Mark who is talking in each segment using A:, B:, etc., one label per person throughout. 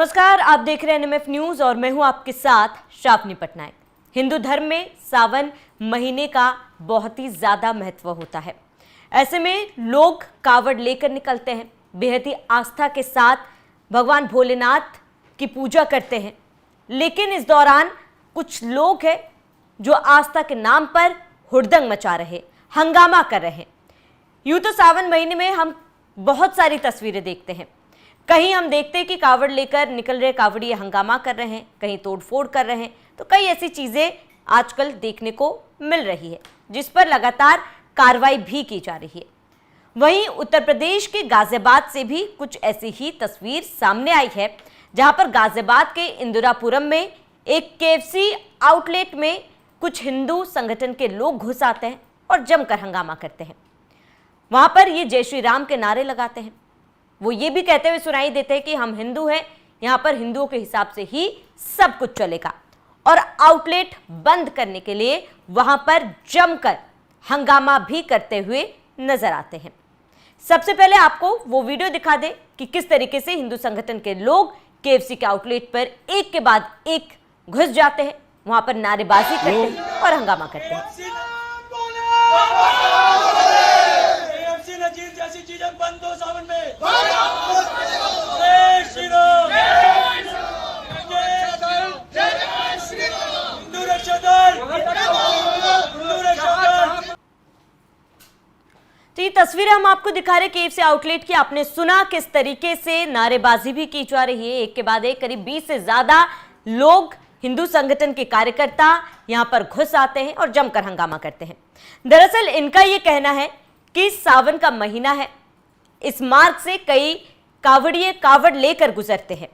A: नमस्कार, आप देख रहे हैं एनएमएफ न्यूज और मैं हूं आपके साथ श्रावणी पटनायक। हिंदू धर्म में सावन महीने का बहुत ही ज्यादा महत्व होता है। ऐसे में लोग कावड़ लेकर निकलते हैं, बेहद ही आस्था के साथ भगवान भोलेनाथ की पूजा करते हैं। लेकिन इस दौरान कुछ लोग हैं जो आस्था के नाम पर हुड़दंग मचा रहे, हंगामा कर रहे हैं। यूं तो सावन महीने में हम बहुत सारी तस्वीरें देखते हैं। कहीं हम देखते हैं कि कावड़ लेकर निकल रहे कावड़िए हंगामा कर रहे हैं, कहीं तोड़फोड़ कर रहे हैं, तो कई ऐसी चीजें आजकल देखने को मिल रही है जिस पर लगातार कार्रवाई भी की जा रही है। वहीं उत्तर प्रदेश के गाजियाबाद से भी कुछ ऐसी ही तस्वीर सामने आई है, जहां पर गाजियाबाद के इंदिरापुरम में एक केएफसी आउटलेट में कुछ हिंदू संगठन के लोग घुस आते हैं और जमकर हंगामा करते हैं। वहां पर ये जय श्री राम के नारे लगाते हैं। वो ये भी कहते हुए सुनाई देते हैं कि हम हिंदू हैं, यहाँ पर हिंदुओं के हिसाब से ही सब कुछ चलेगा, और आउटलेट बंद करने के लिए वहां पर जमकर हंगामा भी करते हुए नजर आते हैं। सबसे पहले आपको वो वीडियो दिखा दे कि किस तरीके से हिंदू संगठन के लोग केएफसी के आउटलेट पर एक के बाद एक घुस जाते हैं, वहां पर नारेबाजी करते हैं और हंगामा करते हैं।
B: जैसी चीजें बंद हो सावन में। जय श्री राम, जय श्री राम, हिंदू रक्षा दल, हिंदू रक्षा दल।
A: तो ये तस्वीरें हम आपको दिखा रहे केएफसी आउटलेट की। आपने सुना किस तरीके से नारेबाजी भी की जा रही है। एक के बाद एक करीब 20 से ज्यादा लोग, हिंदू संगठन के कार्यकर्ता यहां पर घुस आते हैं और जमकर हंगामा करते हैं। दरअसल इनका यह कहना है कि सावन का महीना है, इस मार्ग से कई कावड़िए कावड़ लेकर गुजरते हैं।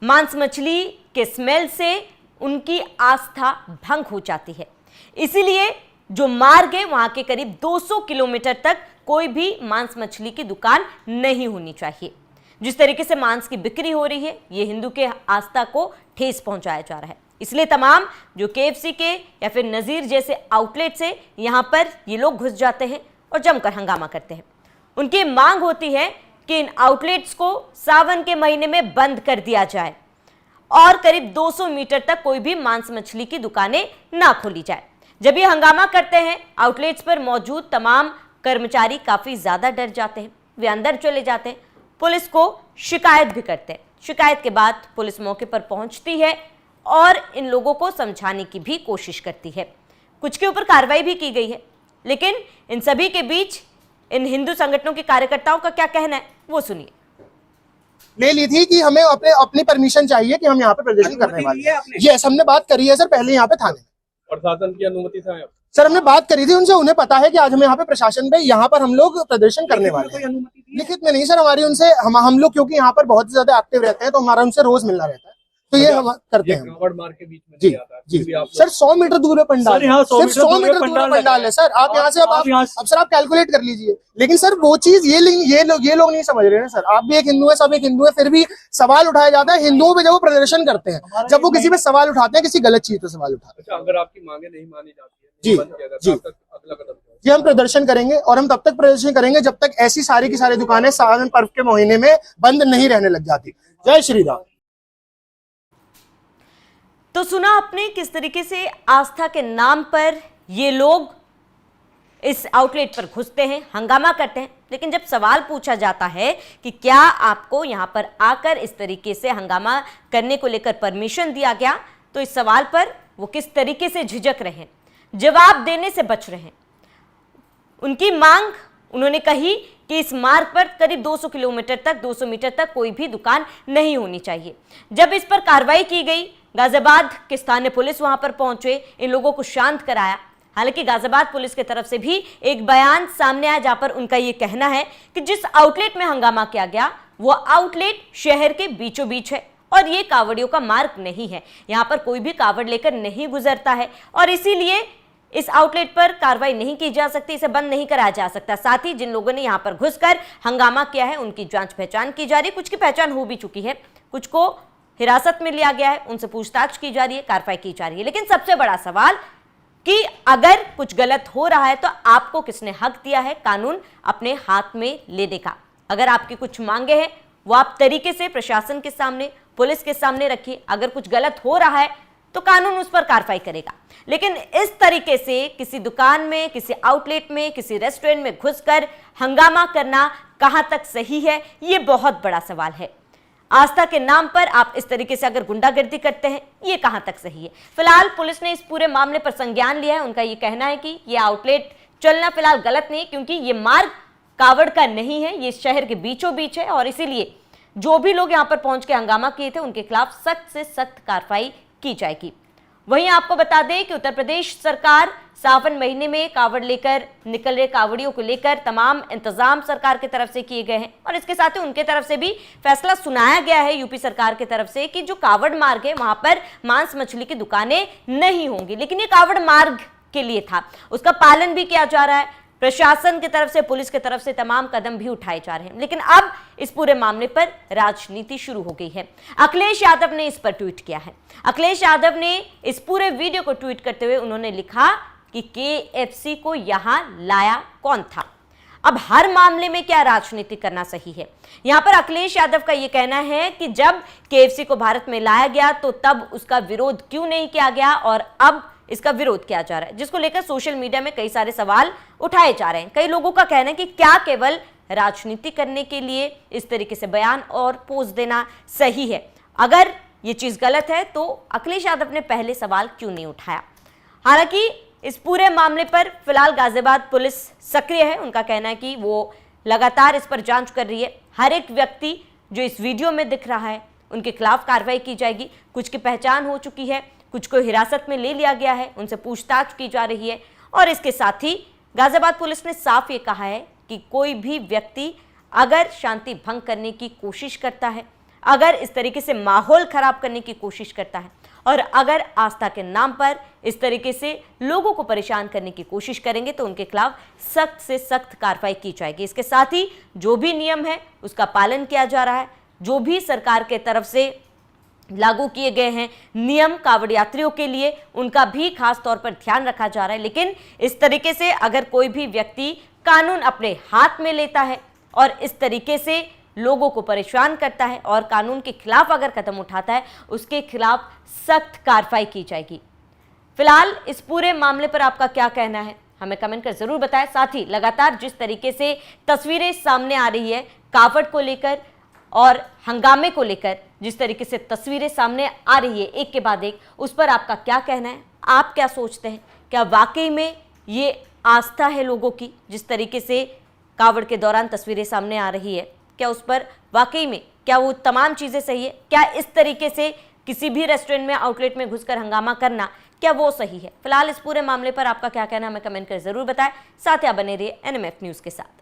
A: मांस मछली के स्मेल से उनकी आस्था भंग हो जाती है, इसीलिए जो मार्ग है वहां के करीब 200 किलोमीटर तक कोई भी मांस मछली की दुकान नहीं होनी चाहिए। जिस तरीके से मांस की बिक्री हो रही है, ये हिंदू के आस्था को ठेस पहुंचाया जा रहा है। इसलिए तमाम जो केएफसी के या फिर नजीर जैसे आउटलेट से यहां पर ये लोग घुस जाते हैं और जमकर हंगामा करते हैं। उनकी मांग होती है कि इन आउटलेट्स को सावन के महीने में बंद कर दिया जाए और करीब 200 मीटर तक कोई भी मांस मछली की दुकानें ना खोली जाए। जब ये हंगामा करते हैं, आउटलेट्स पर मौजूद तमाम कर्मचारी काफी ज्यादा डर जाते हैं, वे अंदर चले जाते हैं, पुलिस को शिकायत भी करते हैं। शिकायत के बाद पुलिस मौके पर पहुंचती है और इन लोगों को समझाने की भी कोशिश करती है। कुछ के ऊपर कार्रवाई भी की गई है, लेकिन इन सभी के बीच इन हिंदू संगठनों के कार्यकर्ताओं का क्या कहना है, वो सुनिए।
C: ले ली थी कि हमें अपनी परमिशन चाहिए कि हम यहाँ पे प्रदर्शन करने वाले हैं। यस, हमने बात करी है सर, पहले यहाँ पे थाने में
B: प्रशासन की अनुमति से आए
C: सर, हमने बात करी थी उनसे। उन्हें पता है कि आज हम यहाँ पे प्रशासन पे यहाँ पर हम लोग प्रदर्शन करने वाले हैं। लिखित में नहीं सर, हमारी उनसे हम लोग क्योंकि यहाँ पर बहुत ज्यादा एक्टिव रहते हैं, तो हमारा उनसे रोज मिलना रहता है, तो ये हम करते हैं।
B: मार के बीच में
C: जी जी सर, 100 मीटर दूर है पंडाल, सिर्फ 100 मीटर दूर पंडाल है सर। आप यहाँ से अब सर आप कैलकुलेट कर लीजिए। लेकिन सर वो चीज ये लोग नहीं समझ रहे हैं सर। आप भी एक हिंदू है, सब एक हिंदू है, फिर भी सवाल उठाया जाता है हिंदुओं पे जब वो प्रदर्शन करते हैं, जब वो किसी पे सवाल उठाते हैं, किसी गलत चीज पे सवाल उठाते हैं।
B: अगर आपकी मांगे नहीं मानी जाती है
C: जी जी
B: अगला कदम
C: जी, हम प्रदर्शन करेंगे और हम तब तक प्रदर्शन करेंगे जब तक ऐसी सारी की सारी दुकानें सावन पर्व के महीने में बंद नहीं रहने लग जाती। जय श्री राम।
A: तो सुना आपने किस तरीके से आस्था के नाम पर ये लोग इस आउटलेट पर घुसते हैं, हंगामा करते हैं। लेकिन जब सवाल पूछा जाता है कि क्या आपको यहां पर आकर इस तरीके से हंगामा करने को लेकर परमिशन दिया गया, तो इस सवाल पर वो किस तरीके से झिझक रहे हैं, जवाब देने से बच रहे हैं। उनकी मांग उन्होंने कही कि इस मार्ग पर करीब 200 किलोमीटर तक, 200 मीटर तक कोई भी दुकान नहीं होनी चाहिए। जब इस पर कार्रवाई की गई, गाजियाबाद के स्थानीय पुलिस वहां पर पहुंचे, इन लोगों को शांत कराया। हालांकि गाजियाबाद पुलिस की तरफ से भी एक बयान सामने आया, जहां पर उनका यह कहना है कि जिस आउटलेट में हंगामा किया गया वो आउटलेट शहर के बीचों बीच है और ये कावड़ियों का मार्ग नहीं है, यहां पर कोई भी कावड़ लेकर नहीं गुजरता है और इसीलिए इस आउटलेट पर कार्रवाई नहीं की जा सकती, इसे बंद नहीं कराया जा सकता। साथ ही जिन लोगों ने यहां पर घुसकर हंगामा किया है उनकी जांच पहचान की जा रही है। कुछ की पहचान हो भी चुकी है, कुछ को हिरासत में लिया गया है, उनसे पूछताछ की जा रही है, कार्रवाई की जा रही है। लेकिन सबसे बड़ा सवाल कि अगर कुछ गलत हो रहा है तो आपको किसने हक दिया है कानून अपने हाथ में लेने का। अगर आपकी कुछ मांगे हैं वो आप तरीके से प्रशासन के सामने पुलिस के सामने रखिए। अगर कुछ गलत हो रहा है तो कानून उस पर कार्रवाई करेगा, लेकिन इस तरीके से किसी दुकान में, किसी आउटलेट में, किसी रेस्टोरेंट में घुसकर हंगामा करना कहां तक सही है, ये बहुत बड़ा सवाल है। आस्था के नाम पर आप इस तरीके से अगर गुंडागर्दी करते हैं, ये कहां तक सही है। फिलहाल पुलिस ने इस पूरे मामले पर संज्ञान लिया है। उनका ये कहना है कि ये आउटलेट चलना फिलहाल गलत नहीं, क्योंकि ये मार्ग कावड़ का नहीं है, ये शहर के बीचों बीच है, और इसीलिए जो भी लोग यहां पर पहुंच के हंगामा किए थे उनके खिलाफ सख्त से सख्त कार्रवाई की जाएगी। वहीं आपको बता दें कि उत्तर प्रदेश सरकार सावन महीने में कावड़ लेकर निकल रहे कावड़ियों को लेकर तमाम इंतजाम सरकार की तरफ से किए गए हैं, और इसके साथ ही उनके तरफ से भी फैसला सुनाया गया है यूपी सरकार की तरफ से कि जो कावड़ मार्ग है वहां पर मांस मछली की दुकानें नहीं होंगी, लेकिन ये कावड़ मार्ग के लिए था, उसका पालन भी किया जा रहा है। प्रशासन की तरफ से, पुलिस की तरफ से तमाम कदम भी उठाए जा रहे हैं, लेकिन अब इस पूरे मामले पर राजनीति शुरू हो गई है। अखिलेश यादव ने इस पर ट्वीट किया है। अखिलेश यादव ने इस पूरे वीडियो को ट्वीट करते हुए उन्होंने लिखा कि KFC को यहां लाया कौन था। अब हर मामले में क्या राजनीति करना सही है? यहां पर अखिलेश यादव का यह कहना है कि जब KFC को भारत में लाया गया तो तब उसका विरोध क्यों नहीं किया गया, और अब इसका विरोध किया जा रहा है, जिसको लेकर सोशल मीडिया में कई सारे सवाल उठाए जा रहे हैं। कई लोगों का कहना है कि क्या केवल राजनीति करने के लिए इस तरीके से बयान और पोज देना सही है? अगर ये चीज गलत है तो अखिलेश यादव ने पहले सवाल क्यों नहीं उठाया? हालांकि इस पूरे मामले पर फिलहाल गाजियाबाद पुलिस सक्रिय है। उनका कहना है कि वो लगातार इस पर जांच कर रही है। हर एक व्यक्ति जो इस वीडियो में दिख रहा है उनके खिलाफ कार्रवाई की जाएगी। कुछ की पहचान हो चुकी है, कुछ को हिरासत में ले लिया गया है, उनसे पूछताछ की जा रही है, और इसके साथ ही गाजियाबाद पुलिस ने साफ ये कहा है कि कोई भी व्यक्ति अगर शांति भंग करने की कोशिश करता है, अगर इस तरीके से माहौल खराब करने की कोशिश करता है, और अगर आस्था के नाम पर इस तरीके से लोगों को परेशान करने की कोशिश करेंगे तो उनके खिलाफ सख्त से सख्त कार्रवाई की जाएगी। इसके साथ ही जो भी नियम है उसका पालन किया जा रहा है। जो भी सरकार के तरफ से लागू किए गए हैं नियम कावड़ यात्रियों के लिए, उनका भी खास तौर पर ध्यान रखा जा रहा है। लेकिन इस तरीके से अगर कोई भी व्यक्ति कानून अपने हाथ में लेता है और इस तरीके से लोगों को परेशान करता है और कानून के खिलाफ अगर कदम उठाता है, उसके खिलाफ सख्त कार्रवाई की जाएगी। फिलहाल इस पूरे मामले पर आपका क्या कहना है, हमें कमेंट कर जरूर बताएं। साथ ही लगातार जिस तरीके से तस्वीरें सामने आ रही है कावड़ को लेकर और हंगामे को लेकर, जिस तरीके से तस्वीरें सामने आ रही है एक के बाद एक, उस पर आपका क्या कहना है? आप क्या सोचते हैं? क्या वाकई में ये आस्था है लोगों की? जिस तरीके से कावड़ के दौरान तस्वीरें सामने आ रही है, क्या उस पर वाकई में क्या वो तमाम चीज़ें सही है? क्या इस तरीके से किसी भी रेस्टोरेंट में, आउटलेट में घुसकर हंगामा करना, क्या वो सही है? फिलहाल इस पूरे मामले पर आपका क्या कहना है, हमें कमेंट कर जरूर बताएं। साथ ही आप बने रहिए NMF न्यूज़ के साथ।